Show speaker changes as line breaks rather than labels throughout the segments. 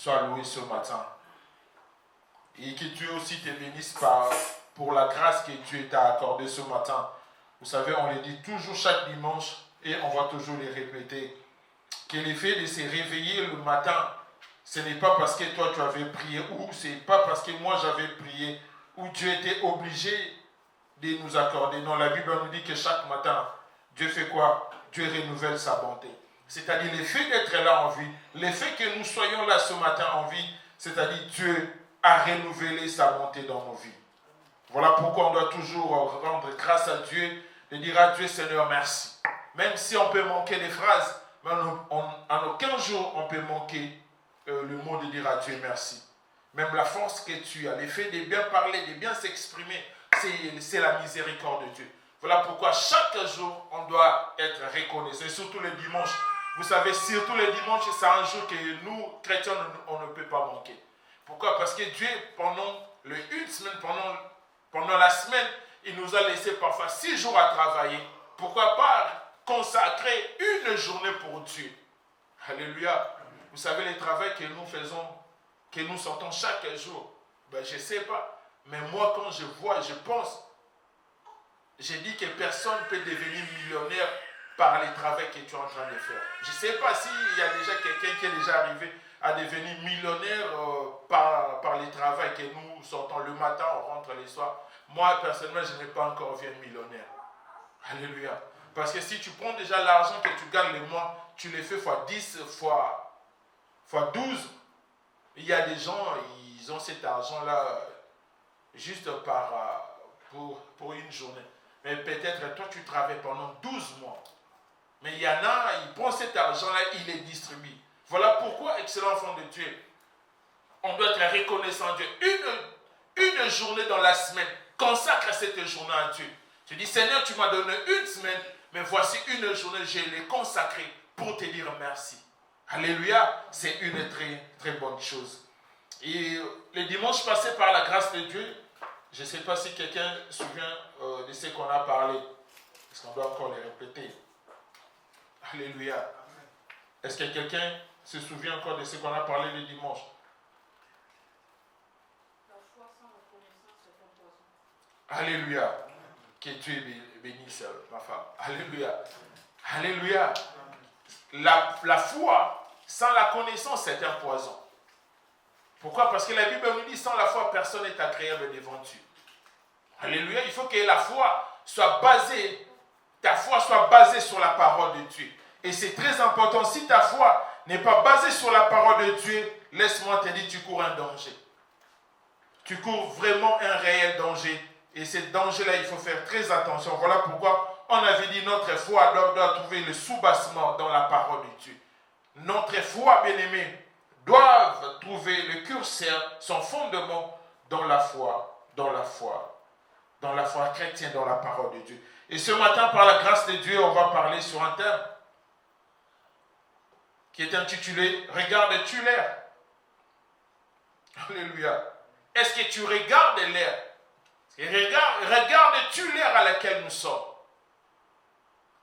soit loué ce matin. Et que Dieu aussi te bénisse pour la grâce que Dieu t'a accordée ce matin. Vous savez, on le dit toujours chaque dimanche et on va toujours les répéter. Que l'effet de se réveiller le matin, ce n'est pas parce que toi tu avais prié ou ce n'est pas parce que moi j'avais prié ou Dieu était obligé de nous accorder. Non, la Bible nous dit que chaque matin, Dieu fait quoi? Dieu renouvelle sa bonté. C'est-à-dire l'effet d'être là en vie, l'effet que nous soyons là ce matin en vie, c'est-à-dire Dieu a renouvelé sa bonté dans nos vies. Voilà pourquoi on doit toujours rendre grâce à Dieu, de dire à Dieu Seigneur merci. Même si on peut manquer des phrases, mais en aucun jour on peut manquer le mot de dire à Dieu merci. Même la force que tu as, l'effet de bien parler, de bien s'exprimer, c'est la miséricorde de Dieu. Voilà pourquoi chaque jour on doit être reconnaissant, et surtout le dimanche. Vous savez, surtout le dimanche, c'est un jour que nous, chrétiens, on ne peut pas manquer. Pourquoi? Parce que Dieu, pendant une semaine, pendant la semaine, il nous a laissé parfois 6 jours à travailler. Pourquoi pas consacrer une journée pour Dieu? Alléluia. Vous savez, le travail que nous faisons, que nous sortons chaque jour, ben, je ne sais pas. Mais moi, quand je vois, je pense, je dis que personne ne peut devenir millionnaire par le travail que tu es en train de faire. Je ne sais pas s'il y a déjà quelqu'un qui est déjà arrivé à devenir millionnaire par le travail que nous sortons le matin, on rentre le soir. Moi, personnellement, je n'ai pas encore vu un millionnaire. Alléluia. Parce que si tu prends déjà l'argent que tu gagnes le mois, tu le fais fois 10, fois 12. Il y a des gens, ils ont cet argent-là juste pour une journée. Mais peut-être toi, tu travailles pendant 12 mois. Mais il y en a, ils prennent cet argent-là, ils les distribuent. Voilà pourquoi, excellent enfant de Dieu, on doit être reconnaissant à Dieu. Une journée dans la semaine, consacre cette journée à Dieu. Tu dis, Seigneur, tu m'as donné une semaine, mais voici une journée, je l'ai consacrée pour te dire merci. Alléluia, c'est une très, très bonne chose. Et le dimanche passé, par la grâce de Dieu, je ne sais pas si quelqu'un se souvient de ce qu'on a parlé. Est-ce qu'on doit encore les répéter? Alléluia. Est-ce que quelqu'un se souvient encore de ce qu'on a parlé le dimanche?
La foi sans reconnaissance est un poison.
Alléluia. Que Dieu bénisse ma femme. Alléluia. Alléluia. La foi sans la connaissance, c'est un poison. Pourquoi? Parce que la Bible nous dit, sans la foi, personne n'est agréable devant Dieu. Alléluia. Il faut que la foi soit basée, ta foi soit basée sur la parole de Dieu. Et c'est très important. Si ta foi n'est pas basée sur la parole de Dieu, laisse-moi te dire, tu cours un danger. Tu cours vraiment un réel danger. Et ce danger-là, il faut faire très attention. Voilà pourquoi on avait dit notre foi doit trouver le soubassement dans la parole de Dieu. Notre foi, bien-aimée, doit trouver le curseur, son fondement dans la foi, dans la foi chrétienne, dans la parole de Dieu. Et ce matin, par la grâce de Dieu, on va parler sur un thème qui est intitulé « Regardes-tu l'air ?» Alléluia. Est-ce que tu regardes l'air? Regardes-tu l'air à laquelle nous sommes?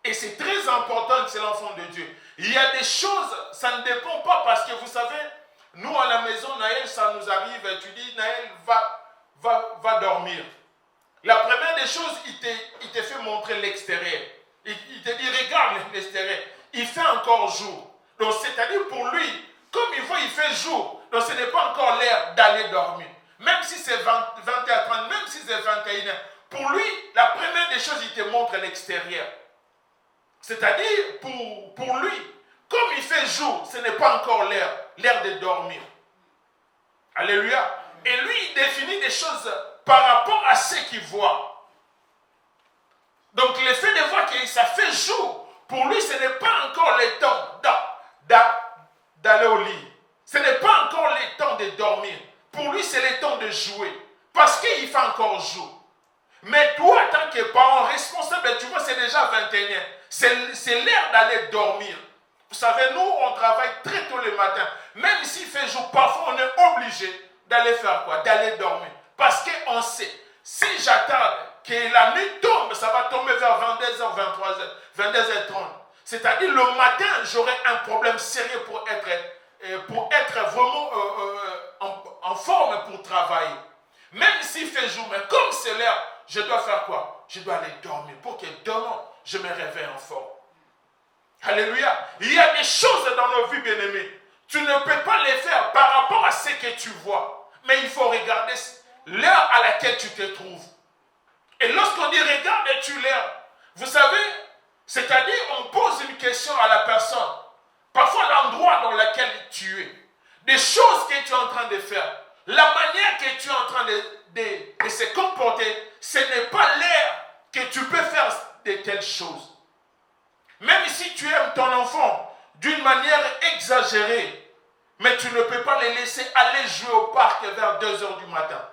Et c'est très important que c'est l'enfant de Dieu. Il y a des choses, ça ne dépend pas parce que vous savez, nous à la maison, Naël, ça nous arrive et tu dis, Naël, va dormir. La première des choses, il te fait montrer l'extérieur. Il te dit, regarde l'extérieur. Il fait encore jour. Donc c'est-à-dire pour lui, comme il voit, il fait jour. Donc ce n'est pas encore l'heure d'aller dormir. Même si c'est 20h30, même si c'est 21h. Pour lui, la première des choses, il te montre l'extérieur. C'est-à-dire, pour lui, comme il fait jour, ce n'est pas encore l'heure de dormir. Alléluia. Et lui, il définit des choses par rapport à ce qu'il voit. Donc, le fait de voir que ça fait jour, pour lui, ce n'est pas encore le temps d'aller au lit. Ce n'est pas encore le temps de dormir. Pour lui, c'est le temps de jouer. Parce qu'il fait encore jour. Mais toi, en tant que parent responsable, tu vois, c'est déjà 21h. C'est l'heure d'aller dormir. Vous savez, nous, on travaille très tôt le matin. Même s'il fait jour, parfois, on est obligé d'aller faire quoi? D'aller dormir. Parce qu'on sait, si j'attends que la nuit tombe, ça va tomber vers 22h, 23h, 22h30. C'est-à-dire, le matin, j'aurai un problème sérieux pour être pour être vraiment en forme pour travailler. Même s'il fait jour, mais comme c'est l'heure, je dois faire quoi? Je dois aller dormir. Pour que demain, je me réveille en forme. Alléluia. Il y a des choses dans nos vies, bien-aimés. Tu ne peux pas les faire par rapport à ce que tu vois. Mais il faut regarder l'heure à laquelle tu te trouves. Et lorsqu'on dit regardes-tu l'heure, vous savez, c'est-à-dire on pose une question à la personne. Parfois l'endroit dans lequel tu es. Des choses que tu es en train de faire. La manière que tu es en train de se comporter, ce n'est pas l'heure que tu peux faire de telles choses. Même si tu aimes ton enfant d'une manière exagérée, mais tu ne peux pas les laisser aller jouer au parc vers 2h du matin.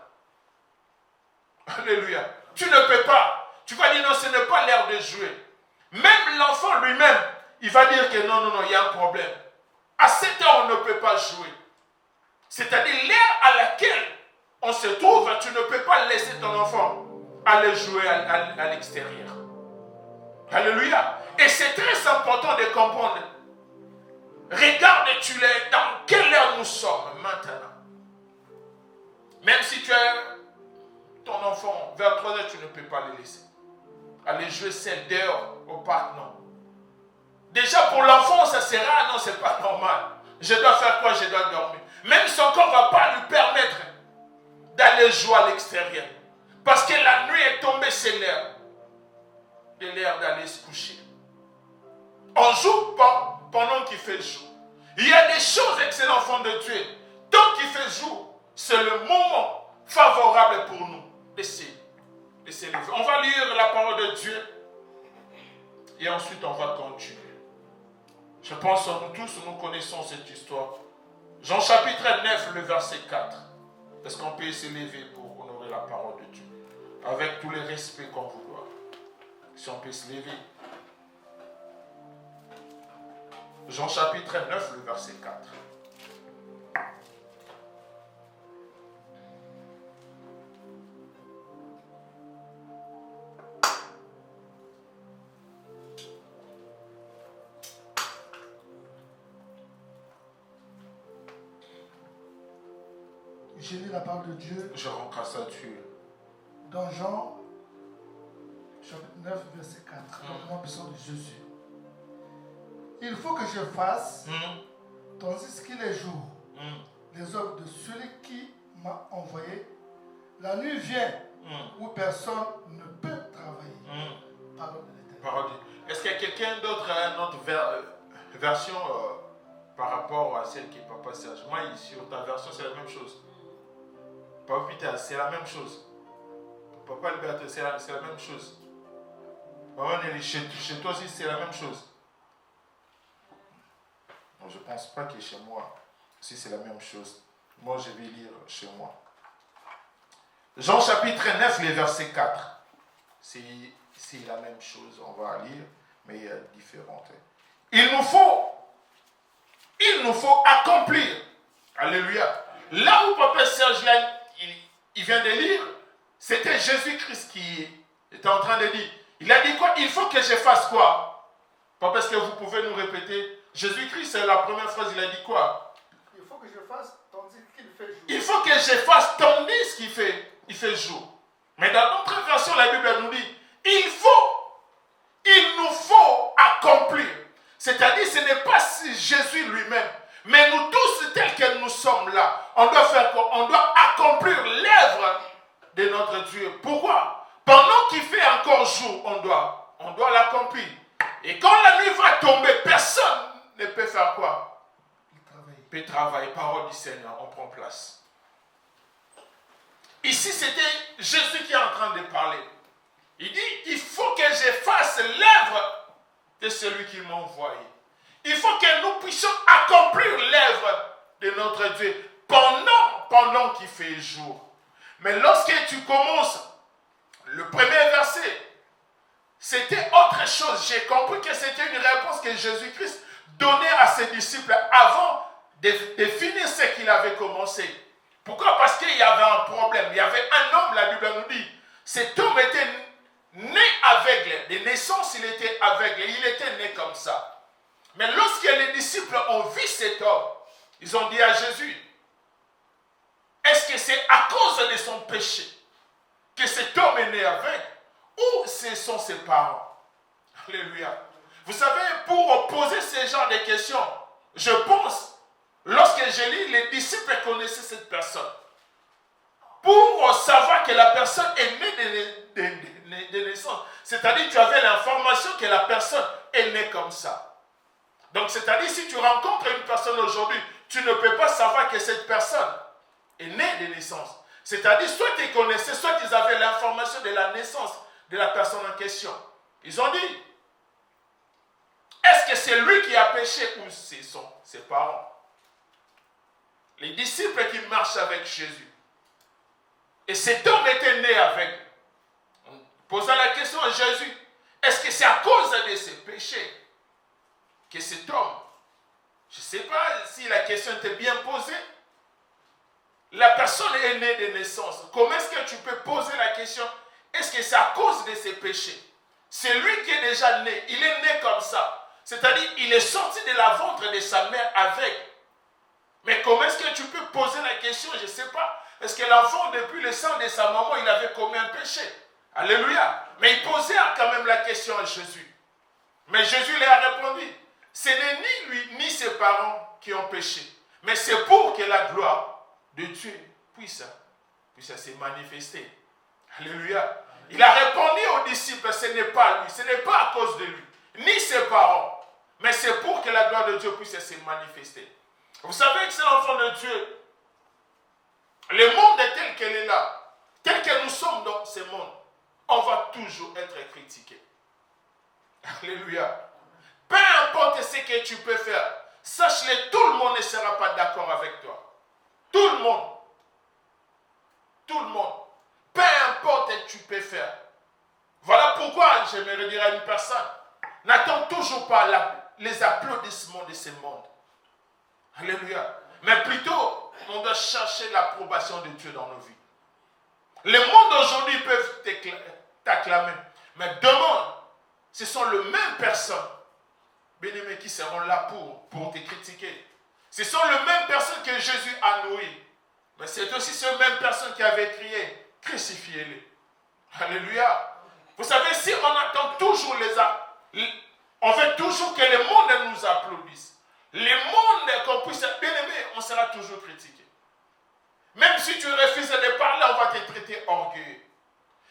Alléluia. Tu ne peux pas. Tu vas dire non, ce n'est pas l'heure de jouer. Même l'enfant lui-même, il va dire que non, il y a un problème. À cette heure, on ne peut pas jouer. C'est-à-dire l'heure à laquelle on se trouve, tu ne peux pas laisser ton enfant aller jouer à l'extérieur. Alléluia. Et c'est très important de comprendre. Regarde-tu dans quelle heure nous sommes maintenant. Même si tu as ton enfant vers 3h, tu ne peux pas le laisser. Aller jouer seul dehors au parc, non. Déjà pour l'enfant, ça sera, non, c'est pas normal. Je dois faire quoi? Je dois dormir. Même son corps ne va pas lui permettre d'aller jouer à l'extérieur. Parce que la nuit est tombée, c'est l'heure. C'est l'heure d'aller se coucher. On joue pendant qu'il fait jour. Il y a des choses avec cet enfant de Dieu. Tant qu'il fait jour, c'est le moment favorable pour nous de s'élever. On va lire la parole de Dieu et ensuite on va continuer. Je pense que nous tous, nous connaissons cette histoire. Jean chapitre 9, le verset 4. Est-ce qu'on peut s'élever pour honorer la parole de Dieu? Avec tous les respects qu'on vous doit. Si on peut se lever. Jean chapitre 9, le verset 4.
Je lis la parole de Dieu.
Je rends grâce à Dieu.
Dans Jean, chapitre 9, verset 4. Donc, moi, besoin de Jésus. Il faut que je fasse, tandis qu'il est jour, les œuvres de celui qui m'a envoyé. La nuit vient où personne ne peut travailler. Parole de l'Éternel.
Est-ce qu'il y a quelqu'un d'autre à une autre version par rapport à celle qui est Papa Serge? Moi, ici, sur ta version, c'est la même chose. Papa Peter, c'est la même chose. Papa Albert, c'est la même chose. Maman Nelly, chez toi aussi, c'est la même chose. Non, je ne pense pas que chez moi, si c'est la même chose. Moi, je vais lire chez moi. Jean chapitre 9, les versets 4. C'est la même chose, on va lire, mais différente. Il nous faut accomplir. Alléluia. Là où Papa Serge, il vient de lire, c'était Jésus-Christ qui était en train de dire. Il a dit quoi? Il faut que je fasse quoi? Papa, est-ce que vous pouvez nous répéter? Jésus-Christ, c'est la première phrase, il a dit quoi?
Il faut que je fasse tandis qu'il fait jour.
Il faut que je fasse tandis qu'il fait jour. Mais dans notre version, la Bible nous dit, il nous faut accomplir. C'est-à-dire, ce n'est pas Jésus lui-même, mais nous tous, tels que nous sommes là, on doit faire quoi? On doit accomplir l'œuvre de notre Dieu. Pourquoi? Pendant qu'il fait encore jour, on doit l'accomplir. Et quand la nuit va tomber, personne ne peut faire quoi? Il peut travailler. Parole du Seigneur, on prend place. Ici, c'était Jésus qui est en train de parler. Il dit, il faut que je fasse l'œuvre de celui qui m'a envoyé. Il faut que nous puissions accomplir l'œuvre de notre Dieu pendant qu'il fait jour. Mais lorsque tu commences le premier verset, c'était autre chose. J'ai compris que c'était une réponse que Jésus-Christ donnait à ses disciples avant de finir ce qu'il avait commencé. Pourquoi? Parce qu'il y avait un problème. Il y avait un homme, la Bible nous dit, cet homme était né aveugle. De naissance, il était aveugle. Il était né comme ça. Mais lorsque les disciples ont vu cet homme, Ils ont dit à Jésus, est-ce que c'est à cause de son péché que cet homme est né avec ou ce sont ses parents? Alléluia. Vous savez, pour poser ce genre de questions, je pense, lorsque je lis, les disciples connaissaient cette personne. Pour savoir que la personne est née de naissance. C'est-à-dire que tu avais l'information que la personne est née comme ça. Donc, c'est-à-dire si tu rencontres une personne aujourd'hui, tu ne peux pas savoir que cette personne est née de naissance. C'est-à-dire, soit tu connaissais, soit ils avaient l'information de la naissance de la personne en question. Ils ont dit, est-ce que c'est lui qui a péché ou ce sont ses parents? Les disciples qui marchent avec Jésus. Et cet homme était né avec. En posant la question à Jésus, est-ce que c'est à cause de ses péchés que cet homme, je ne sais pas si la question était bien posée, la personne est née de naissance. Comment est-ce que tu peux poser la question, est-ce que c'est à cause de ses péchés? C'est lui qui est déjà né, il est né comme ça. C'est-à-dire, il est sorti de la ventre de sa mère avec. Mais comment est-ce que tu peux poser la question, je ne sais pas. Est-ce que l'enfant, depuis le sang de sa maman, il avait commis un péché? Alléluia. Mais il posait quand même la question à Jésus. Mais Jésus lui a répondu, ce n'est ni lui, ni ses parents qui ont péché. Mais c'est pour que la gloire de Dieu puisse se manifester. Alléluia. Il a répondu aux disciples, ce n'est pas lui, ce n'est pas à cause de lui, ni ses parents. Mais c'est pour que la gloire de Dieu puisse se manifester. Vous savez que c'est l'enfant de Dieu. Le monde est tel qu'il est là, tel que nous sommes dans ce monde, on va toujours être critiqué. Alléluia. Peu importe ce que tu peux faire, sache-le, tout le monde ne sera pas d'accord avec toi. Tout le monde. Tout le monde. Peu importe ce que tu peux faire. Voilà pourquoi j'aimerais dire à une personne, n'attends toujours pas les applaudissements de ce monde. Alléluia. Mais plutôt, on doit chercher l'approbation de Dieu dans nos vies. Le monde aujourd'hui peuvent t'acclamer. Mais demain, ce sont les mêmes personnes, bien-aimés, qui seront là pour te critiquer. Ce sont les mêmes personnes que Jésus a nourries. Mais c'est aussi ces mêmes personnes qui avaient crié, crucifiez-les. Alléluia. Vous savez, si on attend toujours on veut toujours que le monde nous applaudisse. Le monde qu'on puisse être bien-aimé, on sera toujours critiqué. Même si tu refuses de parler, on va te traiter orgueilleux.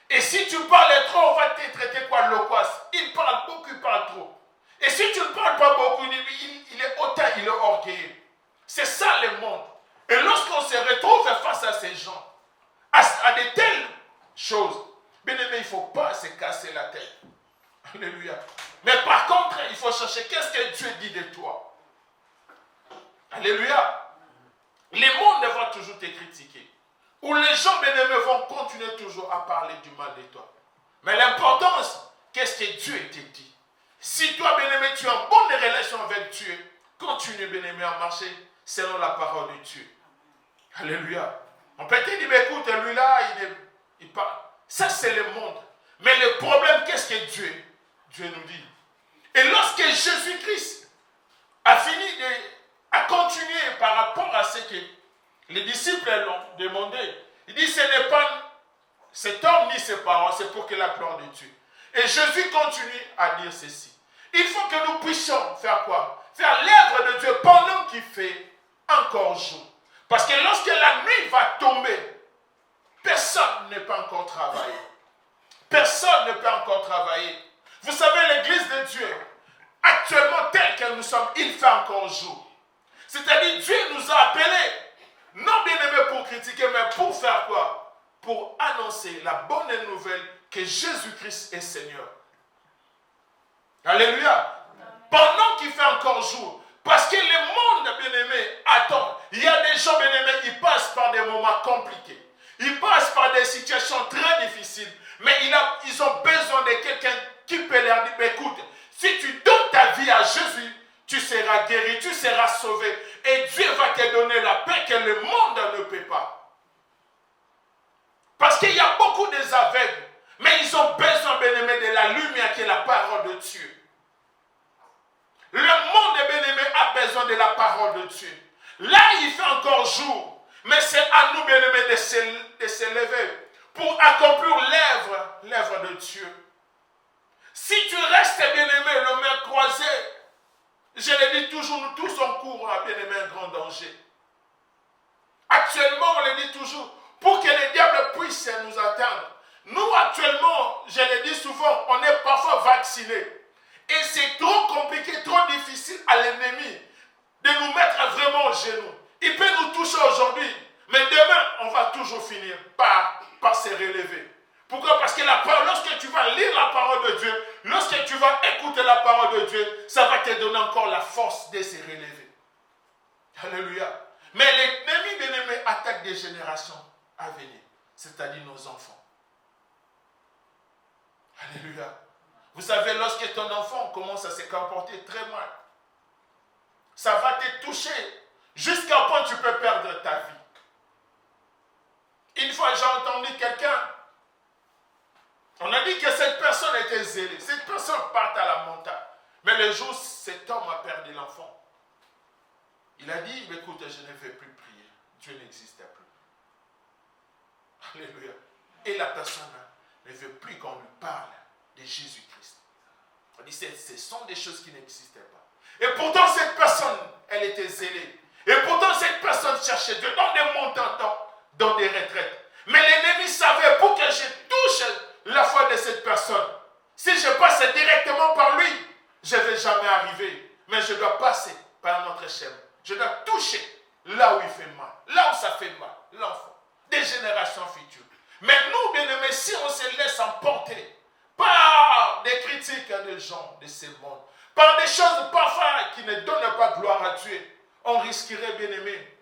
Et si tu parles trop, on va te traiter quoi? Loquace. Il parle beaucoup, il parle trop. Et si tu ne parles pas beaucoup, il est hautain, il est orgueilleux. C'est ça le monde. Et lorsqu'on se retrouve face à ces gens, à de telles choses, bien aimé, il ne faut pas se casser la tête. Alléluia. Mais par contre, il faut chercher qu'est-ce que Dieu dit de toi. Alléluia. Le monde va toujours te critiquer. Ou les gens bien-aimés vont continuer toujours à parler du mal de toi. Mais l'importance, qu'est-ce que Dieu te dit? Si toi, bien-aimé, tu as une bonne relation avec Dieu, continue, bien-aimé, à marcher selon la parole de Dieu. Alléluia. On peut te dire, mais écoute, lui-là, il parle. Ça, c'est le monde. Mais le problème, qu'est-ce que Dieu nous dit? Et lorsque Jésus-Christ a fini à continuer par rapport à ce que les disciples l'ont demandé, il dit, ce n'est pas cet homme ni ses parents, c'est pour que la gloire de Dieu. Et Jésus continue à dire ceci. Il faut que nous puissions faire quoi? Faire l'œuvre de Dieu pendant qu'il fait encore jour. Parce que lorsque la nuit va tomber, personne ne peut encore travailler. Personne ne peut encore travailler. Vous savez, l'église de Dieu, actuellement telle que nous sommes, il fait encore jour. C'est-à-dire, Dieu nous a appelés, non bien aimés pour critiquer, mais pour faire quoi? Pour annoncer la bonne nouvelle que Jésus-Christ est Seigneur. Alléluia. Pendant qu'il fait encore jour, parce que le monde, bien-aimé, attend. Il y a des gens, bien-aimés, ils passent par des moments compliqués. Ils passent par des situations très difficiles. Mais ils ont besoin de quelqu'un qui peut leur dire, écoute, si tu donnes ta vie à Jésus, tu seras guéri, tu seras sauvé. Et Dieu va te donner la paix que le monde ne peut pas. Parce qu'il y a beaucoup des aveugles, mais ils ont besoin, bien-aimé, de la lumière qui est la parole de Dieu. Le monde, bien-aimé, a besoin de la parole de Dieu. Là, il fait encore jour. Mais c'est à nous, bien-aimés, de s'élever pour accomplir l'œuvre de Dieu. Si tu restes, bien-aimé, le main croisé, je le dis toujours, nous tous on court à bien-aimé un grand danger. Actuellement, on le dit toujours, pour que le diable puisse nous atteindre. Nous, actuellement, je le dis souvent, on est parfois vaccinés. Et c'est trop compliqué, trop difficile à l'ennemi de nous mettre vraiment au genou. Il peut nous toucher aujourd'hui, mais demain, on va toujours finir par se relever. Pourquoi? Parce que lorsque tu vas lire la parole de Dieu, lorsque tu vas écouter la parole de Dieu, ça va te donner encore la force de se relever. Alléluia. Mais l'ennemi bien-aimé attaque des générations à venir, c'est-à-dire nos enfants. Alléluia. Vous savez, lorsque ton enfant commence à se comporter très mal, ça va te toucher jusqu'à point où tu peux perdre ta vie. Une fois, j'ai entendu quelqu'un, on a dit que cette personne était zélée. Cette personne part à la montagne. Mais le jour où cet homme a perdu l'enfant, il a dit, écoute, je ne vais plus prier. Dieu n'existe plus. Alléluia. Et la personne ne veut plus qu'on lui parle de Jésus-Christ. On dit, ce sont des choses qui n'existaient pas. Et pourtant, cette personne, elle était zélée. Et pourtant, cette personne cherchait Dieu dans des montants, dans des retraites. Mais l'ennemi savait, pour que je touche la foi de cette personne, si je passe directement par lui, je ne vais jamais arriver. Mais je dois passer par notre chemin. Je dois toucher là où il fait mal, là où ça fait mal, l'enfant, des générations futures. Mais nous, bien-aimés, si on se laisse emporter par des critiques des gens de ce monde, par des choses parfois qui ne donnent pas gloire à Dieu, on risquerait, bien-aimés,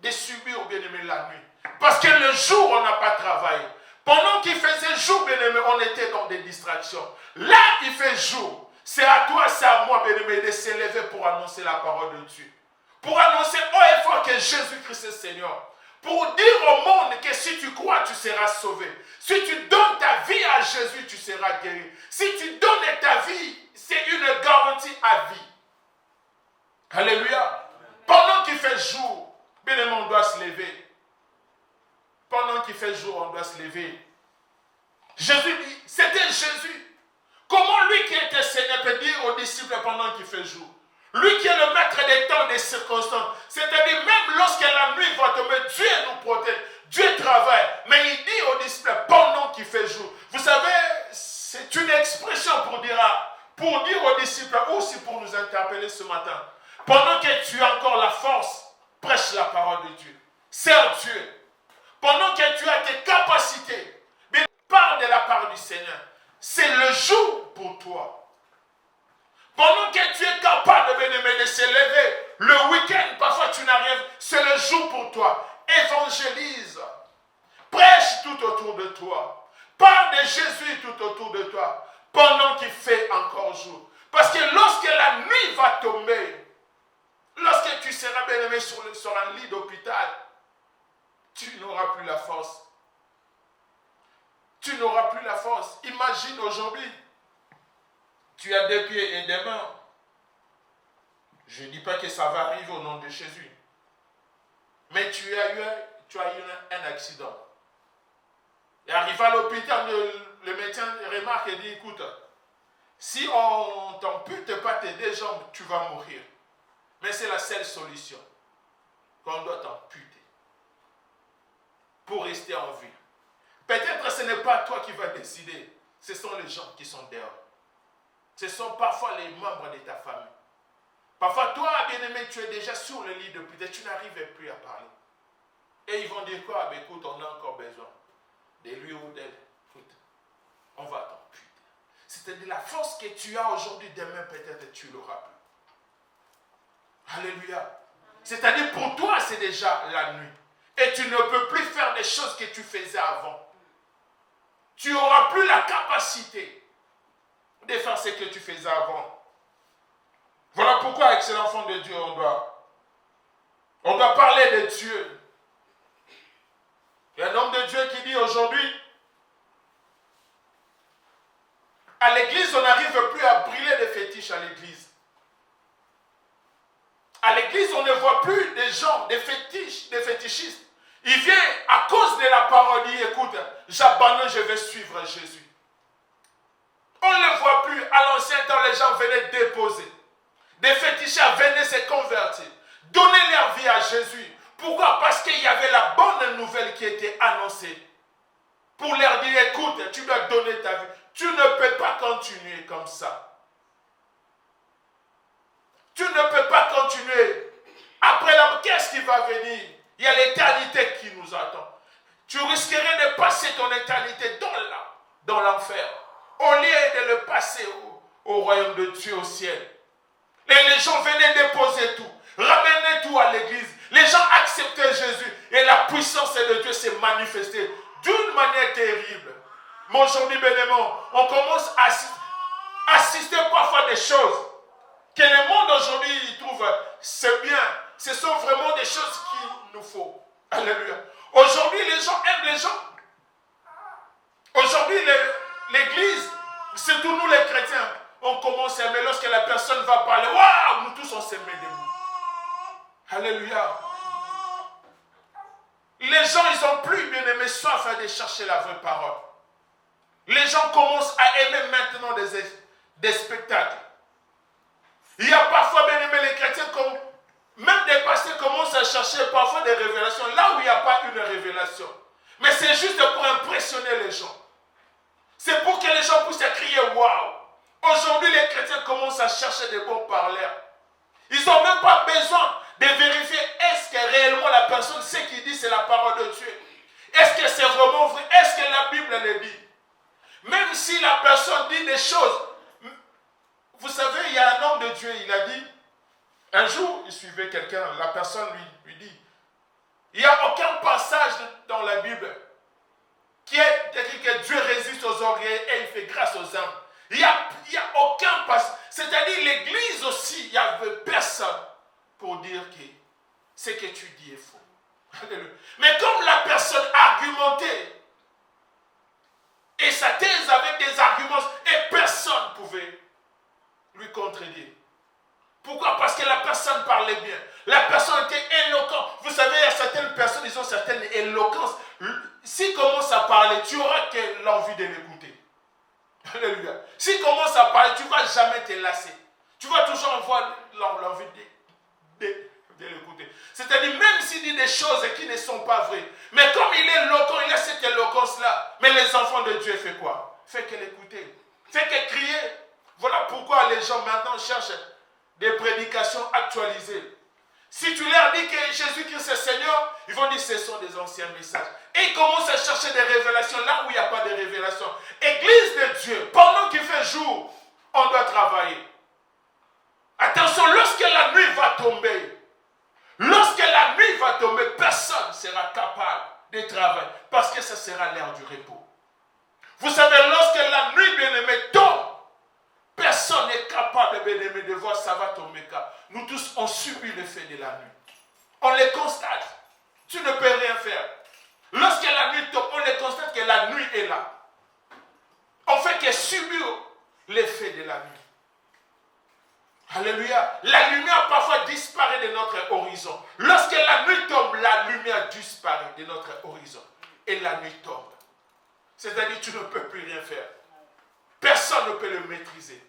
de subir, bien-aimés, la nuit. Parce que le jour, on n'a pas travaillé. Pendant qu'il faisait jour, bien-aimés, on était dans des distractions. Là, il fait jour. C'est à toi, c'est à moi, bien-aimés, de s'élever pour annoncer la parole de Dieu. Pour annoncer haut et fort que Jésus-Christ est Seigneur. Pour dire au monde que si tu crois, tu seras sauvé. Si tu donnes ta vie à Jésus, tu seras guéri. Si tu donnes ta vie, c'est une garantie à vie. Alléluia. Pendant qu'il fait jour, bien aimé, on doit se lever. Pendant qu'il fait jour, on doit se lever. Jésus dit, c'était Jésus. Comment lui qui était Seigneur peut dire aux disciples pendant qu'il fait jour? Lui qui est le maître des temps, des circonstances. C'est-à-dire même lorsque la nuit va tomber, Dieu nous protège. Dieu travaille. Mais il dit aux disciples pendant qu'il fait jour. Vous savez, c'est une expression pour dire aux disciples, aussi pour nous interpeller ce matin. Pendant que tu as encore la force, prêche la parole de Dieu. Sers Dieu. Pendant que tu as tes capacités, parle de la part du Seigneur. C'est le jour pour toi. Pendant que tu es capable de se lever, le week-end, parfois tu n'arrives, c'est le jour pour toi. Évangélise. Prêche tout autour de toi. Parle de Jésus tout autour de toi. Pendant qu'il fait encore jour. Parce que lorsque la nuit va tomber, lorsque tu seras bien-aimé sur un lit d'hôpital, tu n'auras plus la force. Tu n'auras plus la force. Imagine aujourd'hui, tu as 2 pieds et 2 mains. Je ne dis pas que ça va arriver au nom de Jésus. Mais tu as eu un accident. Et arrivé à l'hôpital, le médecin remarque et dit, écoute, si on ne t'ampute pas tes 2 jambes, tu vas mourir. Mais c'est la seule solution qu'on doit t'amputer pour rester en vie. Peut-être que ce n'est pas toi qui vas décider. Ce sont les gens qui sont dehors. Ce sont parfois les membres de ta famille. Parfois, toi, bien-aimé, tu es déjà sur le lit de l'hôpital, tu n'arrives plus à parler. Et ils vont dire quoi? Écoute, on a encore besoin de lui ou d'elle. Écoute, on va t'amputer. C'est-à-dire la force que tu as aujourd'hui, demain, peut-être tu l'auras plus. Alléluia. C'est-à-dire pour toi, c'est déjà la nuit. Et tu ne peux plus faire des choses que tu faisais avant. Tu n'auras plus la capacité de faire ce que tu faisais avant. Voilà pourquoi, avec cet enfant de Dieu, on doit parler de Dieu. Il y a un homme de Dieu qui dit aujourd'hui, à l'église, on n'arrive plus à brûler des fétiches à l'église. À l'église, on ne voit plus des gens, des fétichistes. Il vient à cause de la parole, il dit, écoute, j'abandonne, je vais suivre Jésus. On ne le voit plus. À l'ancien temps, les gens venaient déposer. Des fétichistes venaient se convertir. Donner leur vie à Jésus. Pourquoi? Parce qu'il y avait la bonne nouvelle qui était annoncée. Pour leur dire, écoute, tu dois donner ta vie. Tu ne peux pas continuer comme ça. Tu ne peux pas continuer. Après la mort, qu'est-ce qui va venir? Il y a l'éternité qui nous attend. Tu risquerais de passer ton éternité dans l'enfer. Au lieu de le passer au royaume de Dieu, au ciel. Et les gens venaient déposer tout. Ramener tout à l'église. Les gens acceptaient Jésus. Et la puissance de Dieu s'est manifestée d'une manière terrible. Mais aujourd'hui, bien-aimés, on commence à assister parfois à des choses que le monde aujourd'hui trouve c'est bien. Ce sont vraiment des choses qu'il nous faut. Alléluia. Aujourd'hui, les gens aiment les gens. Aujourd'hui, l'église, surtout nous les chrétiens, on commence à aimer lorsque la personne va parler. Waouh, nous tous on s'aime debout. Alléluia. Les gens, ils n'ont plus bien aimé soif de chercher la vraie parole. Les gens commencent à aimer maintenant des spectacles. Il y a parfois, bien aimé, les chrétiens, même des pasteurs commencent à chercher parfois des révélations là où il n'y a pas une révélation. Mais c'est juste pour impressionner les gens. C'est pour que les gens puissent crier waouh. Aujourd'hui, les chrétiens commencent à chercher des bons parleurs. Ils n'ont même pas besoin de vérifier est-ce que réellement la personne, ce qu'il dit, c'est la parole de Dieu. Est-ce que c'est vraiment vrai? Est-ce que la Bible le dit? Même si la personne dit des choses. Vous savez, il y a un homme de Dieu, il a dit, un jour, il suivait quelqu'un, la personne lui dit, il n'y a aucun passage dans la Bible qui est écrit que Dieu résiste aux orgueilleux et il fait grâce aux hommes. Il n'y a aucun passage. C'est-à-dire l'église aussi, il n'y avait personne pour dire que ce que tu dis est faux. Mais comme la personne argumentait, et sa thèse avec des arguments, et personne ne pouvait lui contredire. Pourquoi? Parce que la personne parlait bien. La personne était éloquente. Vous savez, il y a certaines personnes, ils ont certaines éloquences. S'il commence à parler, tu auras que l'envie de l'écouter. Alléluia. S'il commence à parler, tu ne vas jamais te lasser. Tu vas toujours avoir l'envie de l'écouter. C'est-à-dire, même s'il dit des choses qui ne sont pas vraies, mais comme il est éloquent, il a cette éloquence-là. Mais les enfants de Dieu font quoi? Fait que l'écouter. Fait que crier. Voilà pourquoi les gens maintenant cherchent des prédications actualisées. Si tu leur dis que Jésus-Christ est Seigneur, ils vont dire que ce sont des anciens messages. Et ils commencent à chercher des révélations là où il n'y a pas de révélations. Église de Dieu, pendant qu'il fait jour, on doit travailler. Attention, lorsque la nuit va tomber, personne ne sera capable de travailler parce que ce sera l'heure du repos. Vous savez, lorsque la nuit, bien-aimée, tombe, personne n'est capable, bien-aimé, de voir ça va tomber car nous tous, on subit l'effet de la nuit. On les constate. Tu ne peux rien faire. Lorsque la nuit tombe, on les constate que la nuit est là. On fait que subir l'effet de la nuit. Alléluia. La lumière parfois disparaît de notre horizon. Lorsque la nuit tombe, la lumière disparaît de notre horizon. Et la nuit tombe. C'est-à-dire que tu ne peux plus rien faire. Personne ne peut le maîtriser.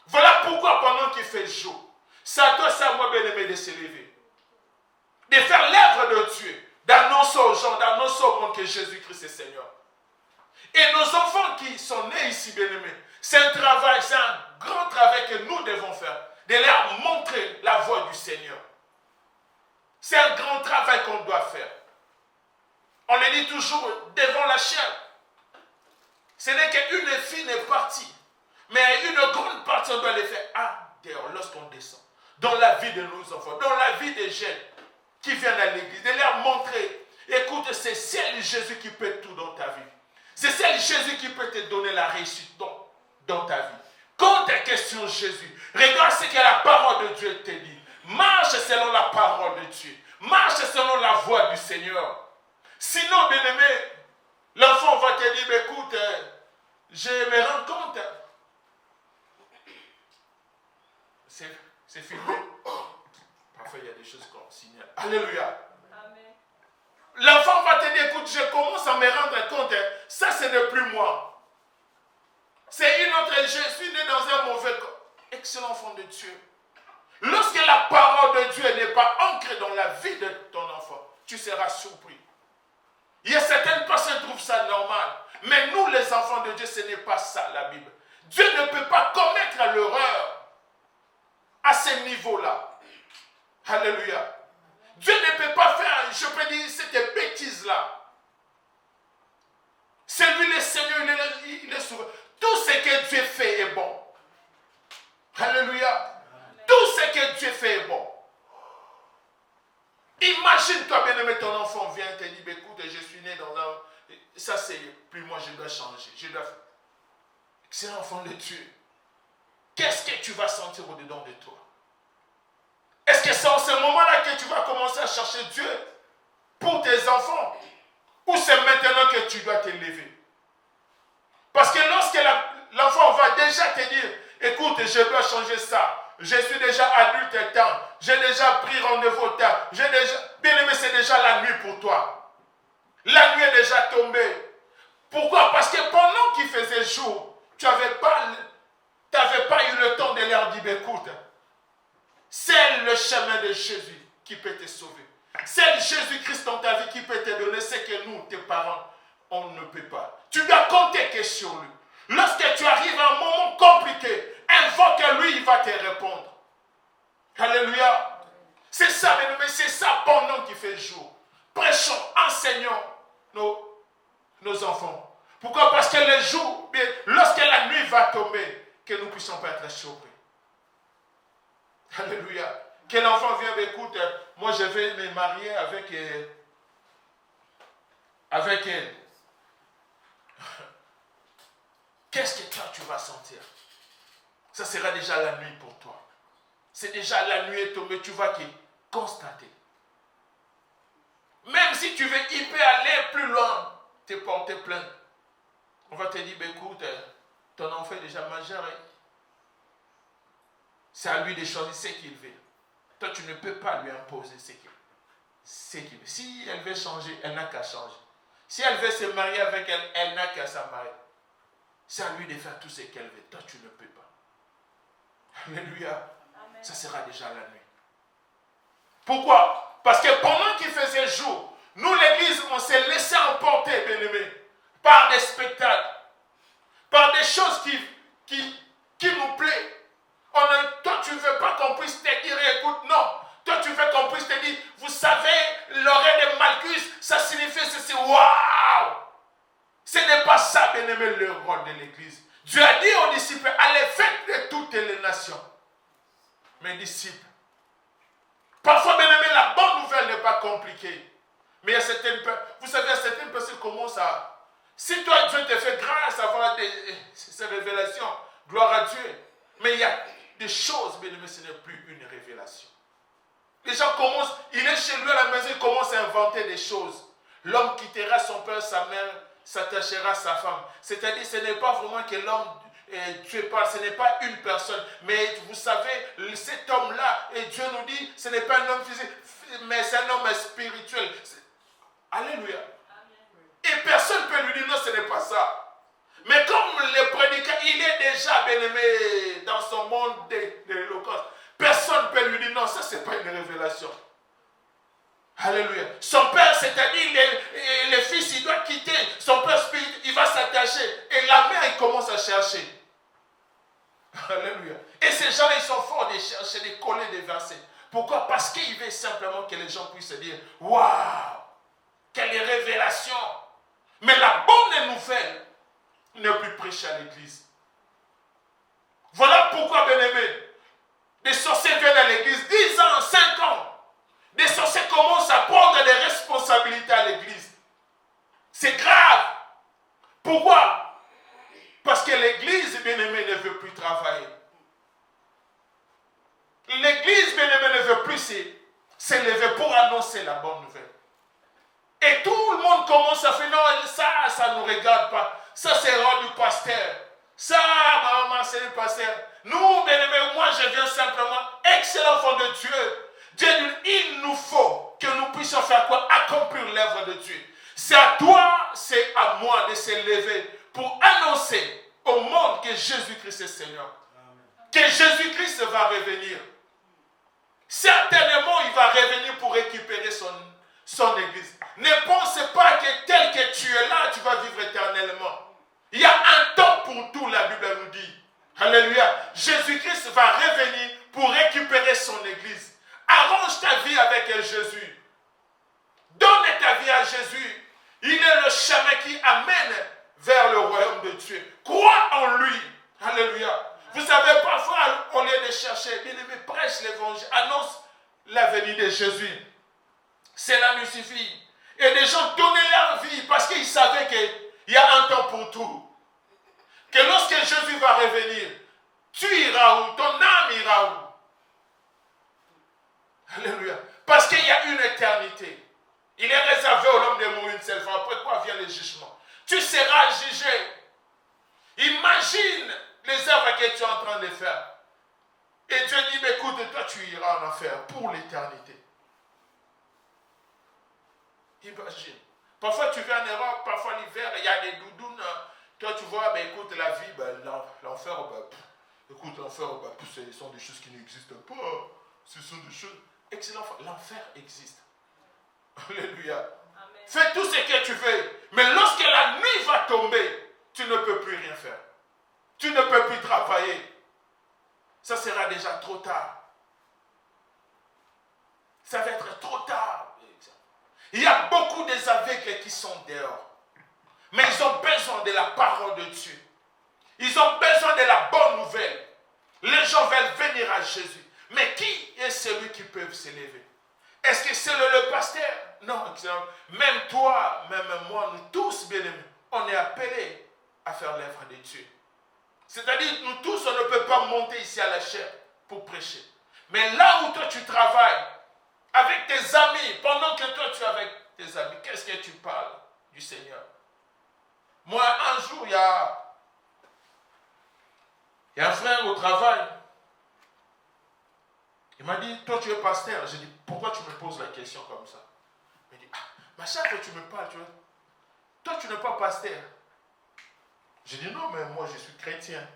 Voilà pourquoi pendant qu'il fait jour, c'est à toi, c'est à moi, bien-aimé, de se lever. De faire l'œuvre de Dieu. D'annoncer aux gens, d'annoncer au monde que Jésus-Christ est Seigneur. Et nos enfants qui sont nés ici, bien-aimés, c'est un travail, c'est un grand travail que nous devons faire. De leur montrer la voie du Seigneur. C'est un grand travail qu'on doit faire. On le dit toujours devant la chair. Ce n'est qu'une fine partie. Mais une grande partie, on doit les faire dehors lorsqu'on descend. Dans la vie de nos enfants, dans la vie des jeunes qui viennent à l'église. De leur montrer, écoute, c'est seul Jésus qui peut tout dans ta vie. C'est seul Jésus qui peut te donner la réussite dans ta vie. Quand ta question Jésus, regarde ce que la parole de Dieu te dit. Marche selon la parole de Dieu. Marche selon la voie du Seigneur. Sinon, bien-aimé, l'enfant va te dire, écoute, je me rends compte. C'est filmé. Enfin, il y a des choses qu'on signale. Alléluia.
Amen.
L'enfant va te dire, écoute, je commence à me rendre compte, ça ce n'est plus moi. C'est une autre, je suis né dans un mauvais corps. Excellent enfant de Dieu. Lorsque la parole de Dieu n'est pas ancrée dans la vie de ton enfant, tu seras surpris. Il y a certaines personnes qui trouvent ça normal. Mais nous, les enfants de Dieu, ce n'est pas ça, la Bible. Dieu ne peut pas commettre l'erreur à ce niveau-là. Alléluia. Dieu ne peut pas faire, je peux dire, cette bêtise-là. C'est lui le Seigneur, il est souverain. Tout ce que Dieu fait est bon. Alléluia. Tout ce que Dieu fait est bon. Imagine-toi, bien-aimé, ton enfant vient et te dit, écoute, je suis né dans un... Ça, c'est plus moi, je dois changer. Je dois... C'est un enfant de Dieu. Qu'est-ce que tu vas sentir au-dedans de toi? Est-ce que c'est en ce moment-là que tu vas commencer à chercher Dieu pour tes enfants? Ou c'est maintenant que tu dois te lever? Parce que lorsque l'enfant va déjà te dire, écoute, je dois changer ça. Je suis déjà adulte temps. J'ai déjà pris rendez-vous temps. Bien aimé, c'est déjà la nuit pour toi. La nuit est déjà tombée. Pourquoi? Parce que pendant qu'il faisait jour, tu n'avais pas eu le temps de leur dire, écoute, c'est le chemin de Jésus qui peut te sauver. C'est Jésus-Christ dans ta vie qui peut te donner ce que nous, tes parents, on ne peut pas. Tu dois compter que sur lui. Lorsque tu arrives à un moment compliqué, invoque lui, il va te répondre. Alléluia. C'est ça, mais c'est ça pendant qu'il fait jour. Prêchons, enseignons nos enfants. Pourquoi? Parce que le jour, lorsque la nuit va tomber, que nous ne puissions pas être surpris. Alléluia. Que l'enfant vienne, écoute, moi je vais me marier avec elle. Qu'est-ce que toi tu vas sentir? Ça sera déjà la nuit pour toi. C'est déjà la nuit est tombée, tu vas constater. Même si tu veux hyper aller plus loin, te porter plainte. On va te dire, écoute, ton enfant est déjà majeur. C'est à lui de choisir ce qu'il veut. Toi, tu ne peux pas lui imposer ce qu'il veut. Si elle veut changer, elle n'a qu'à changer. Si elle veut se marier avec elle, elle n'a qu'à se marier. C'est à lui de faire tout ce qu'elle veut. Toi, tu ne peux pas. Alléluia. Amen. Ça sera déjà la nuit. Pourquoi? Parce que pendant qu'il faisait jour, nous, l'église, on s'est laissé emporter, bien-aimés, par des spectacles, par des choses qui nous plaisent. Toi, tu ne veux pas qu'on puisse te dire, écoute, non. Toi, tu veux qu'on puisse te dire, vous savez, l'oreille de Malchus, ça signifie ceci. Waouh! Ce n'est pas ça, bien-aimé, le rôle de l'église. Dieu a dit aux disciples, allez, faites de toutes les nations. Mes disciples. Parfois, bien-aimé, la bonne nouvelle n'est pas compliquée. Mais il y a certaines personnes, vous savez, certaines personnes commencent à... Si toi, Dieu te fait grâce à avoir ces révélations, gloire à Dieu. Mais il y a des choses, bien aimé, ce n'est plus une révélation. Les gens commencent, il est chez lui à la maison, il commence à inventer des choses. L'homme quittera son père, sa mère, s'attachera à sa femme. C'est-à-dire, ce n'est pas vraiment que l'homme, Dieu parle, ce n'est pas une personne. Mais vous savez, cet homme-là, et Dieu nous dit, ce n'est pas un homme physique, mais c'est un homme spirituel. Alléluia. Et personne ne peut lui dire, non, ce n'est pas ça. Mais comme le prédicateur, il est déjà bien-aimé dans son monde de l'éloquence. Personne ne peut lui dire, non, ça, ce n'est pas une révélation. Alléluia. Son père, c'est-à-dire le fils, il doit quitter son père spirituel, il va s'attacher. Et la mère, il commence à chercher. Alléluia. Et ces gens-là, ils sont forts de chercher, de coller des versets. Pourquoi? Parce qu'ils veulent simplement que les gens puissent se dire, waouh, quelle révélation. Mais la bonne nouvelle ne plus prêcher à l'église. Voilà pourquoi, bien-aimés, des sorciers viennent à l'église 10 ans, 5 ans. Des sorciers commencent à prendre les responsabilités à l'église. C'est grave. Pourquoi? Parce que l'église, bien-aimée, ne veut plus travailler. L'église, bien-aimée, ne veut plus s'élever pour annoncer la bonne nouvelle. Et tout le monde commence à faire, non, ça ne nous regarde pas. Ça, c'est le rôle du pasteur. Ça, maman, c'est le pasteur. Nous, bien-aimés, moi, je viens simplement, excellent enfant de Dieu. Dieu dit, il nous faut que nous puissions faire quoi? Accomplir l'œuvre de Dieu. C'est à toi, c'est à moi de se lever pour annoncer au monde que Jésus-Christ est Seigneur. Que Jésus-Christ va revenir. Certainement, il va revenir pour récupérer son église. Ne pense pas que tel que tu es là, tu vas vivre éternellement. Il y a un temps pour tout, la Bible nous dit. Alléluia. Jésus-Christ va revenir pour récupérer son église. Arrange ta vie avec Jésus. Donne ta vie à Jésus. Il est le chemin qui amène vers le royaume de Dieu. Crois en lui. Alléluia. Vous savez, parfois, au lieu de chercher, bien aimé, prêche l'évangile, annonce la venue de Jésus. Cela nous suffit. Et des gens donnaient leur vie parce qu'ils savaient qu'il y a un temps pour tout. Que lorsque Jésus va revenir, tu iras où? Ton âme ira où? Alléluia. Parce qu'il y a une éternité. Il est réservé au l'homme de mourir une seule fois. Après quoi vient le jugement? Tu seras jugé. Imagine les œuvres que tu es en train de faire. Et Dieu dit, mais écoute, toi tu iras en enfer pour l'éternité. Imagine. Parfois tu vas en Europe, parfois l'hiver, il y a des doudounes. Toi tu vois, ben, écoute, la vie, ben, l'enfer, ben, écoute, l'enfer, ben, ce sont des choses qui n'existent pas. Ce sont des choses excellentes. L'enfer existe. Alléluia. Amen. Fais tout ce que tu veux. Mais lorsque la nuit va tomber, tu ne peux plus rien faire. Tu ne peux plus travailler. Ça sera déjà trop tard. Ça va être trop tard. Il y a beaucoup des aveugles qui sont dehors. Mais ils ont besoin de la parole de Dieu. Ils ont besoin de la bonne nouvelle. Les gens veulent venir à Jésus. Mais qui est celui qui peut se lever? Est-ce que c'est le pasteur? Non. Même toi, même moi, nous tous, bien aimés, on est appelés à faire l'œuvre de Dieu. C'est-à-dire, nous tous, on ne peut pas monter ici à la chair pour prêcher. Mais là où toi tu travailles, avec tes amis, pendant que toi tu es avec tes amis, qu'est-ce que tu parles du Seigneur? Moi, un jour, il y a un frère au travail. Il m'a dit, toi tu es pasteur. J'ai dit, pourquoi tu me poses la question comme ça? Il m'a dit, mais chaque fois que tu me parles, toi tu n'es pas pasteur. J'ai dit, non, mais moi je suis chrétien.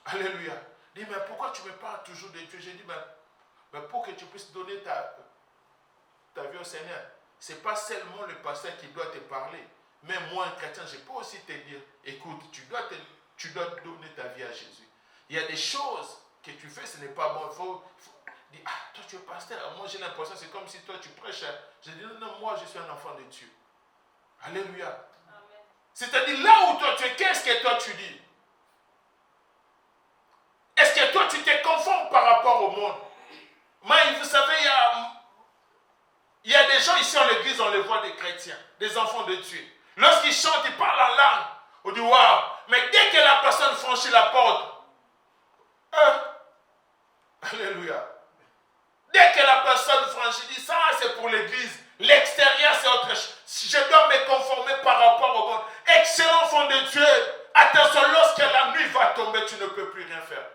Alléluia. Il dit, mais pourquoi tu me parles toujours de Dieu? J'ai dit, mais pour que tu puisses donner ta vie au Seigneur. Ce n'est pas seulement le pasteur qui doit te parler. Même moi, un chrétien, je peux aussi te dire, écoute, tu dois donner ta vie à Jésus. Il y a des choses que tu fais, ce n'est pas bon. Il faut dire, toi tu es pasteur. Moi j'ai l'impression, c'est comme si toi tu prêches. Je dis, non, moi je suis un enfant de Dieu. Alléluia. Amen. C'est-à-dire, là où toi tu es, qu'est-ce que toi tu dis? Est-ce que toi tu te conformes par rapport au monde? Mais vous savez, il y a des gens ici en l'église, on les voit des chrétiens, des enfants de Dieu. Lorsqu'ils chantent, ils parlent en langue. On dit, waouh. Mais dès que la personne franchit la porte, alléluia. Dès que la personne franchit, dit, ça c'est pour l'église. L'extérieur c'est autre chose. Je dois me conformer par rapport au monde. Excellent enfant de Dieu. Attention, lorsque la nuit va tomber, tu ne peux plus rien faire.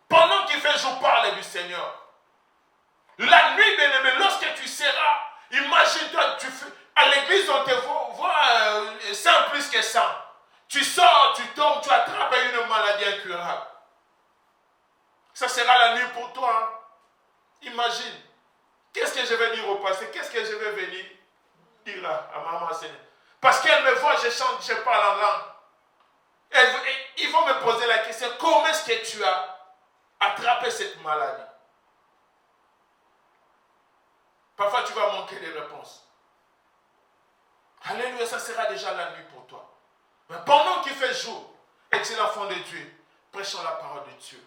Pendant qu'il fait jour, parle du Seigneur. La nuit, bien aimé, lorsque tu seras, imagine-toi, à l'église, on te voit 100 plus que 100. Tu sors, tu tombes, tu attrapes une maladie incurable. Ça sera la nuit pour toi. Hein? Imagine. Qu'est-ce que je vais dire au passé? Qu'est-ce que je vais venir dire à maman Seigneur? Parce qu'elle me voit, je chante, je parle en langue. Ils vont me poser la question, comment est-ce que tu as attrapé cette maladie? Parfois, tu vas manquer de réponses. Alléluia, ça sera déjà la nuit pour toi. Mais pendant qu'il fait jour, excellent enfant de Dieu, prêchons la parole de Dieu.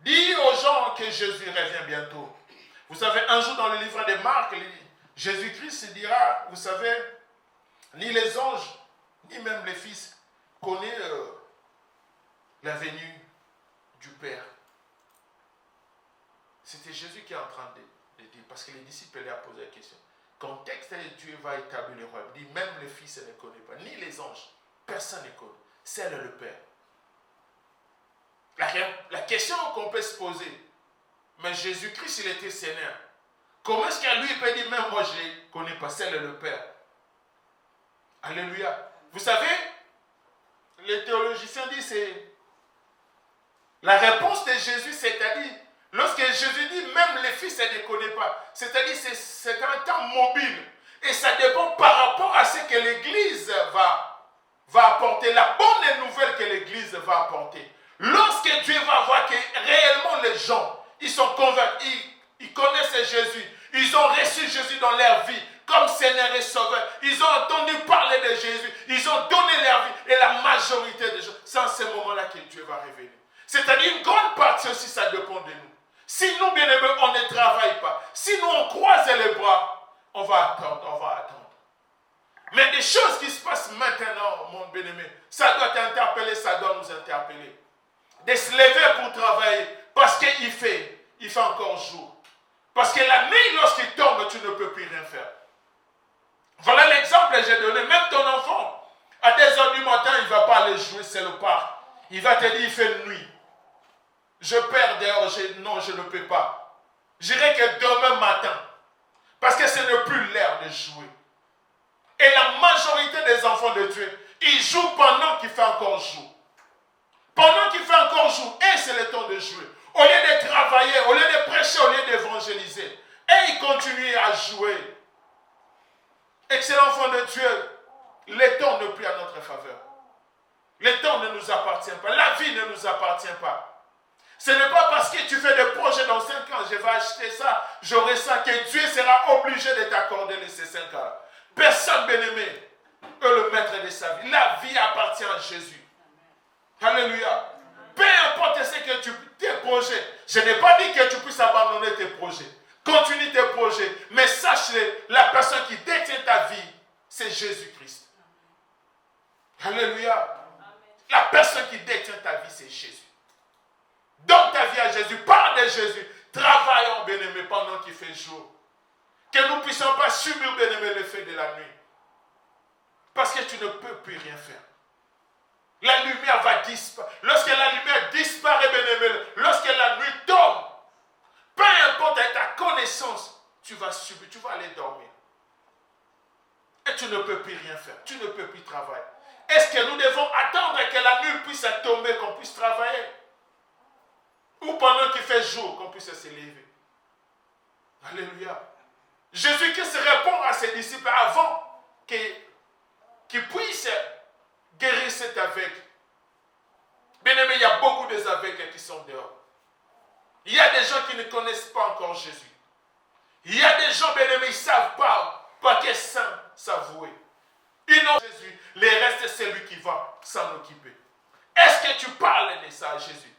Dis aux gens que Jésus revient bientôt. Vous savez, un jour dans le livre de Marc, Jésus-Christ dira, vous savez, ni les anges, ni même les fils connaissent la venue du Père. C'était Jésus qui est en train de dire, parce que les disciples lui ont posé la question. Quand texte Dieu va établir le royaume, dit même les fils ne connaissent pas, ni les anges, personne ne connaît, c'est le Père. La question qu'on peut se poser, Mais Jésus-Christ, il était Seigneur. Comment est-ce qu'à lui, il peut dire, même moi, je ne connais pas, c'est le Père. Alléluia. Vous savez, les théologiens disent, c'est la réponse de Jésus, c'est-à-dire, lorsque Jésus dit, même les fils, elle ne connaît pas. C'est-à-dire, c'est un temps mobile. Et ça dépend par rapport à ce que l'Église va apporter, la bonne nouvelle que l'Église va apporter. Lorsque Dieu va voir que réellement les gens, ils sont convaincus, ils connaissent Jésus, ils ont reçu Jésus dans leur vie comme Seigneur et Sauveur, ils ont entendu parler de Jésus, ils ont donné leur vie, et la majorité des gens, c'est en ce moment-là que Dieu va révéler. C'est-à-dire une grande partie aussi, ça dépend de nous. Si nous, bien-aimés, on ne travaille pas, si nous, on croise les bras, on va attendre. Mais des choses qui se passent maintenant, mon bien-aimé, ça doit t'interpeller, ça doit nous interpeller. De se lever pour travailler, parce qu'il fait encore jour. Parce que la nuit, lorsqu'il tombe, tu ne peux plus rien faire. Voilà l'exemple que j'ai donné. Même ton enfant, à 2h du matin, il ne va pas aller jouer, c'est le parc. Il va te dire, il fait nuit. Je perds dehors, non, je ne peux pas. Je dirais que demain matin, parce que ce n'est plus l'heure de jouer. Et la majorité des enfants de Dieu, ils jouent pendant qu'il fait encore jour. Pendant qu'il fait encore jour, et c'est le temps de jouer. Au lieu de travailler, au lieu de prêcher, au lieu d'évangéliser. Et ils continuent à jouer. Excellent enfant de Dieu, le temps n'est plus à notre faveur. Le temps ne nous appartient pas. La vie ne nous appartient pas. Ce n'est pas parce que tu fais des projets dans 5 ans, je vais acheter ça, j'aurai ça, que Dieu sera obligé de t'accorder ces 5 ans. Personne, bien-aimé, est le maître de sa vie. La vie appartient à Jésus. Alléluia. Peu importe ce que tes projets, je n'ai pas dit que tu puisses abandonner tes projets. Continue tes projets, mais sache-le, la personne qui détient ta vie, c'est Jésus-Christ. Alléluia. La personne qui détient ta vie, c'est Jésus. Donne ta vie à Jésus, parle de Jésus. Travaillons, bien-aimés, pendant qu'il fait jour. Que nous ne puissions pas subir, bien-aimés, l'effet de la nuit. Parce que tu ne peux plus rien faire. La lumière va disparaître. Lorsque la lumière disparaît, bien-aimés, lorsque la nuit tombe, peu importe ta connaissance, tu vas subir, tu vas aller dormir. Et tu ne peux plus rien faire. Tu ne peux plus travailler. Est-ce que nous devons attendre que la nuit puisse tomber, qu'on puisse travailler? Ou pendant qu'il fait jour, qu'on puisse se lever? Alléluia. Jésus-Christ répond à ses disciples avant qu'ils puissent guérir cet aveugle. Bien aimé, il y a beaucoup d'aveugles qui sont dehors. Il y a des gens qui ne connaissent pas encore Jésus. Il y a des gens, bien aimés, ils ne savent pas qu'est saint s'avouer. Ils n'ont Jésus. Le reste, c'est lui qui va s'en occuper. Est-ce que tu parles de ça à Jésus?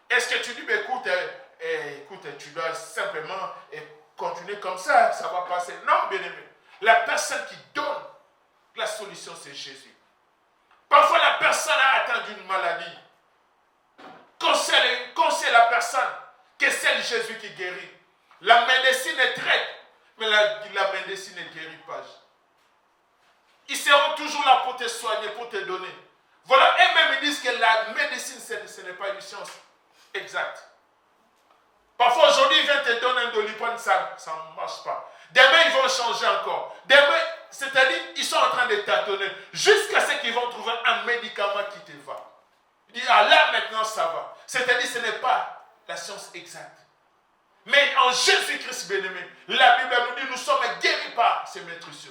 Est-ce que tu dis, écoute, tu dois simplement continuer comme ça, ça va passer? Non, bien aimé. La personne qui donne la solution, c'est Jésus. Parfois, la personne a atteint d'une maladie. Conseille la personne que c'est Jésus qui guérit. La médecine est traite, mais la médecine ne guérit pas. Ils seront toujours là pour te soigner, pour te donner. Voilà, eux-mêmes ils disent que la médecine, ce n'est pas une science exacte. Parfois, aujourd'hui, ils viennent te donner un doliprane, ça ne marche pas. Demain, ils vont changer encore. Demain, c'est-à-dire, ils sont en train de tâtonner jusqu'à ce qu'ils vont trouver un médicament qui te va. Ils disent, ah là, maintenant, ça va. C'est-à-dire, ce n'est pas la science exacte. Mais en Jésus-Christ, bien-aimé, la Bible nous dit, nous sommes guéris par ses maîtresses.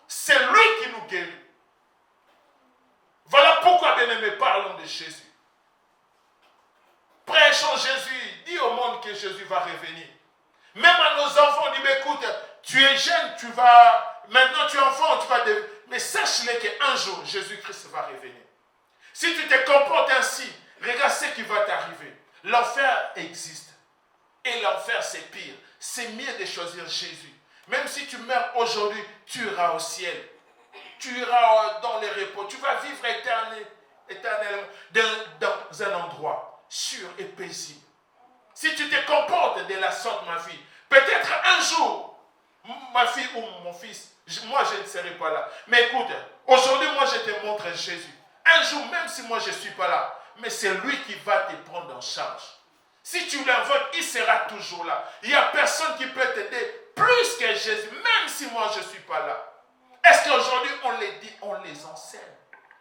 C'est lui qui nous guérit. Voilà pourquoi, bien-aimé, parlons de Jésus. Prêchons Jésus. Dis au monde que Jésus va revenir. Même à nos enfants, on dit, mais écoute, tu es jeune, maintenant tu es enfant, mais sache-le qu'un jour, Jésus-Christ va revenir. Si tu te comportes ainsi, regarde ce qui va t'arriver. L'enfer existe. Et l'enfer, c'est pire. C'est mieux de choisir Jésus. Même si tu meurs aujourd'hui, tu iras au ciel. Tu iras dans les repos. Tu vas vivre éternellement dans un endroit sûr et paisible. Si tu te comportes de la sorte, ma fille, peut-être un jour, ma fille ou mon fils, moi je ne serai pas là. Mais écoute, aujourd'hui, moi je te montre Jésus. Un jour, même si moi je ne suis pas là, mais c'est lui qui va te prendre en charge. Si tu l'invoques, il sera toujours là. Il n'y a personne qui peut t'aider plus que Jésus, même si moi je ne suis pas là. Est-ce qu'aujourd'hui on les dit, on les enseigne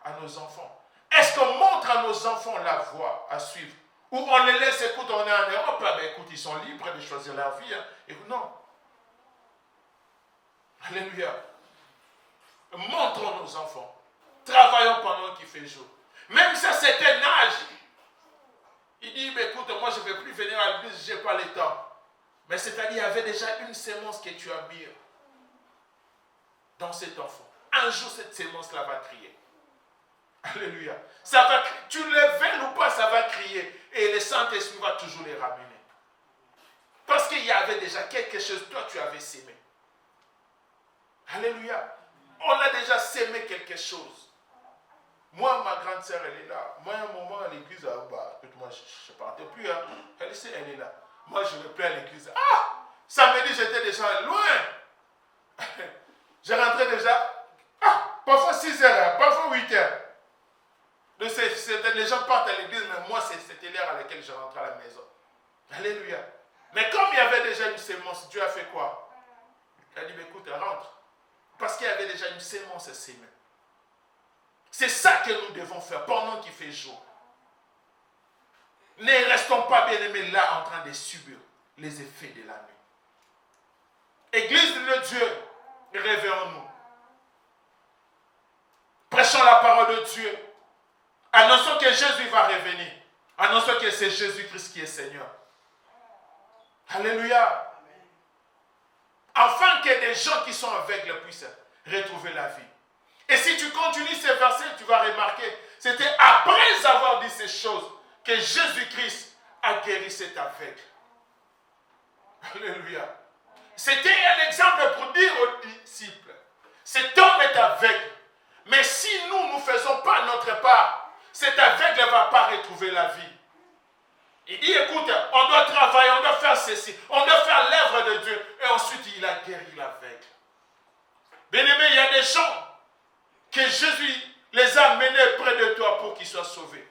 à nos enfants? Est-ce qu'on montre à nos enfants la voie à suivre? Ou on les laisse, écoute, on est en Europe, là, ben, écoute, ils sont libres de choisir leur vie. Hein. Écoute, non. Alléluia. Montrons nos enfants. Travaillons pendant qu'il fait jour. Même si à un certain âge, il dit, ben, écoute, moi je ne vais plus venir à l'église, je n'ai pas le temps. Mais c'est-à-dire, il y avait déjà une sémence que tu as mise dans cet enfant. Un jour, cette sémence-là va crier. Alléluia. Ça va, tu le veuilles ou pas, ça va crier. Et le Saint-Esprit va toujours les ramener. Parce qu'il y avait déjà quelque chose, toi tu avais sémé. Alléluia. On a déjà sémé quelque chose. Moi, ma grande sœur, elle est là. Moi, à un moment, à l'église, moi, je ne partais plus. Hein. Elle est là. Moi, je ne vais plus à l'église. Ah! Samedi, j'étais déjà loin. Je rentrais déjà. Ah! Parfois 6 heures, parfois 8 heures. Les gens partent à l'église, mais moi, c'était l'heure à laquelle je rentrais à la maison. Alléluia. Mais comme il y avait déjà une sémence, Dieu a fait quoi? Il a dit, écoute, rentre. Parce qu'il y avait déjà une sémence sémée. C'est ça que nous devons faire pendant qu'il fait jour. Ne restons pas bien aimés là en train de subir les effets de la nuit. Église de Dieu, réveillons-nous. Prêchons la parole de Dieu. Annonçons que Jésus va revenir. Annonçons que c'est Jésus-Christ qui est Seigneur. Alléluia. Afin que des gens qui sont aveugles puissent retrouver la vie. Et si tu continues ces versets, tu vas remarquer, c'était après avoir dit ces choses que Jésus-Christ a guéri cet aveugle. Alléluia. C'était un exemple pour dire aux disciples, cet homme est aveugle. Mais si nous ne faisons pas notre part, cet aveugle ne va pas retrouver la vie. Il dit, écoute, on doit travailler, on doit faire ceci, on doit faire l'œuvre de Dieu. Et ensuite, il a guéri l'aveugle. Bien-aimé, il y a des gens que Jésus les a menés près de toi pour qu'ils soient sauvés.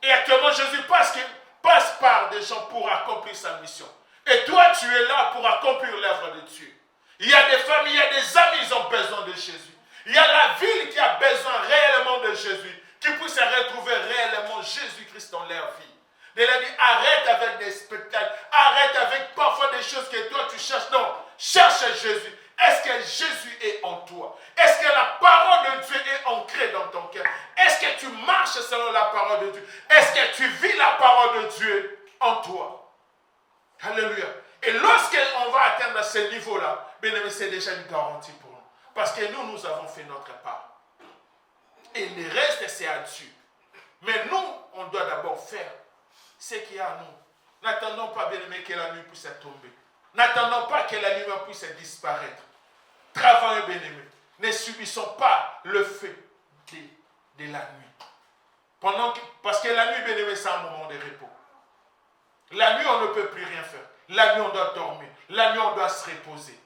Et actuellement, Jésus passe par des gens pour accomplir sa mission. Et toi, tu es là pour accomplir l'œuvre de Dieu. Il y a des familles, il y a des amis, ils ont besoin de Jésus. Il y a la ville qui a besoin réellement de Jésus, qui puisse retrouver réellement Jésus-Christ dans leur vie. Il a dit, arrête avec des spectacles, arrête avec parfois des choses que toi tu cherches. Non, cherche Jésus. Est-ce que Jésus est en toi? Est-ce que la parole de Dieu est ancrée dans ton cœur? Est-ce que tu marches selon la parole de Dieu? Est-ce que tu vis la parole de Dieu en toi? Alléluia. Et lorsqu'on va atteindre ce niveau-là, bien aimé, c'est déjà une garantie pour nous. Parce que nous avons fait notre part. Et le reste, c'est à Dieu. Mais nous, on doit d'abord faire ce qu'il y a à nous. N'attendons pas, bien aimé, que la nuit puisse tomber. N'attendons pas que la lumière puisse disparaître. Travaillons, bien aimé. Ne subissons pas le feu de la nuit. Parce que la nuit, bien aimé, c'est un moment de repos. La nuit, on ne peut plus rien faire. La nuit, on doit dormir. La nuit, on doit se reposer.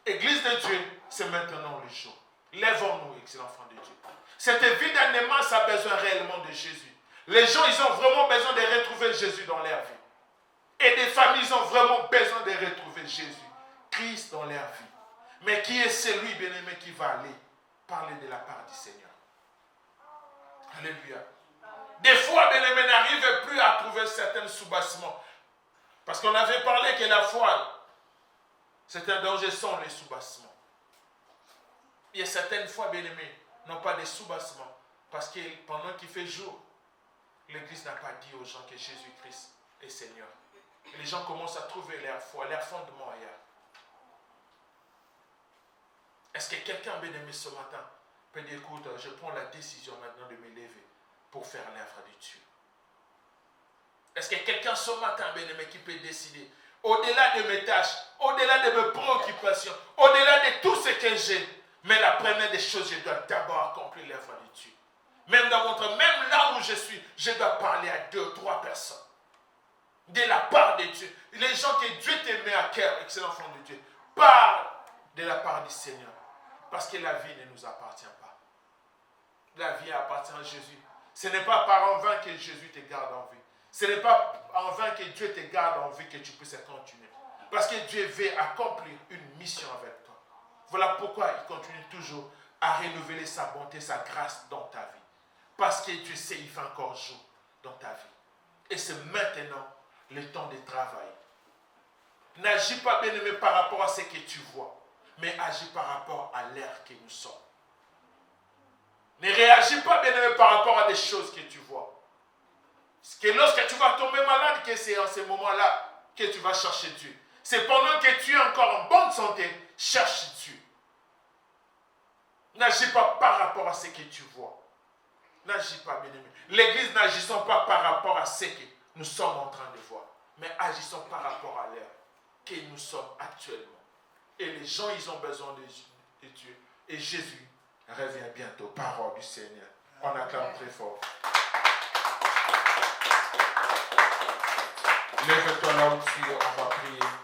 Église de Dieu, c'est maintenant le jour. Lèvons-nous, excellents enfants de Dieu. Cette vie d'animement, ça a besoin réellement de Jésus. Les gens, ils ont vraiment besoin de retrouver Jésus dans leur vie. Et des familles, ils ont vraiment besoin de retrouver Jésus, Christ dans leur vie. Mais qui est celui, bien-aimé, qui va aller parler de la part du Seigneur? Alléluia. Des fois, bien-aimé, n'arrive plus à trouver certains soubassements. Parce qu'on avait parlé que la foi, c'est un danger sans les soubassements. Il y a certaines fois, bien-aimés, n'ont pas de soubassements. Parce que pendant qu'il fait jour, l'Église n'a pas dit aux gens que Jésus-Christ est Seigneur. Et les gens commencent à trouver leur foi, leur fondement ailleurs. Est-ce que quelqu'un, bien-aimé, ce matin peut dire, écoute, je prends la décision maintenant de me lever pour faire l'œuvre de Dieu? Est-ce que quelqu'un ce matin, bien-aimé, qui peut décider, au-delà de mes tâches, au-delà de mes préoccupations, au-delà de tout ce que j'ai, mais la première des choses, je dois d'abord accomplir l'œuvre de Dieu. Même dans votre, même là où je suis, je dois parler à 2 ou 3 personnes. De la part de Dieu. Les gens que Dieu te met à cœur, excellent enfant de Dieu, parle de la part du Seigneur. Parce que la vie ne nous appartient pas. La vie appartient à Jésus. Ce n'est pas par en vain que Jésus te garde en vie. Ce n'est pas en vain que Dieu te garde en vie que tu puisses continuer. Parce que Dieu veut accomplir une mission avec toi. Voilà pourquoi il continue toujours à renouveler sa bonté, sa grâce dans ta vie. Parce que Dieu sait qu'il fait encore jour dans ta vie. Et c'est maintenant le temps de travail. N'agis pas, bien-aimé, par rapport à ce que tu vois, mais agis par rapport à l'ère que nous sommes. Ne réagis pas, bien-aimé, par rapport à des choses que tu vois. Parce que lorsque tu vas tomber malade, que c'est en ce moment-là que tu vas chercher Dieu. C'est pendant que tu es encore en bonne santé, cherche Dieu. N'agis pas par rapport à ce que tu vois. N'agis pas, bien-aimé. L'église n'agissons pas par rapport à ce que nous sommes en train de voir, mais agissons par rapport à l'ère que nous sommes actuellement. Et les gens, ils ont besoin de Dieu. Et Jésus revient bientôt. Parole du Seigneur. On acclame très fort. Lève-toi là où tu es, on va prier.